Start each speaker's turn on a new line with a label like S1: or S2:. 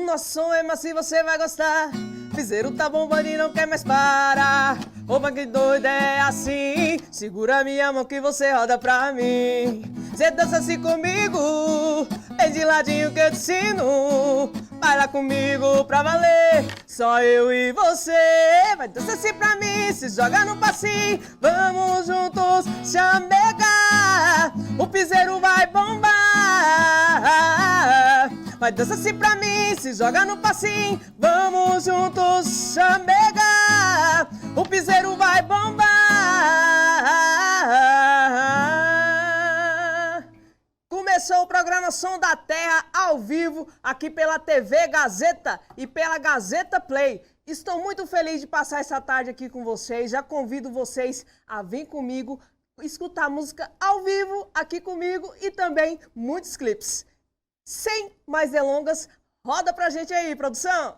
S1: nosso som é macio, você vai gostar. Piseiro tá bombando e não quer mais parar. Opa, que doido é assim. Segura minha mão que você roda pra mim. Cê dança assim comigo, vem de ladinho que eu te ensino. Baila comigo pra valer, só eu e você. Vai dançar assim pra mim, se joga no passinho. Vamos juntos chamegar, o piseiro vai bombar. Vai dançar assim pra mim, se joga no passinho. Vamos juntos chamegar, o piseiro vai bombar. Começou o programa Som da Terra ao vivo aqui pela TV Gazeta e pela Gazeta Play. Estou muito feliz de passar essa tarde aqui com vocês. Já convido vocês a vir comigo, escutar música ao vivo aqui comigo e também muitos clipes. Sem mais delongas, roda pra gente aí, produção!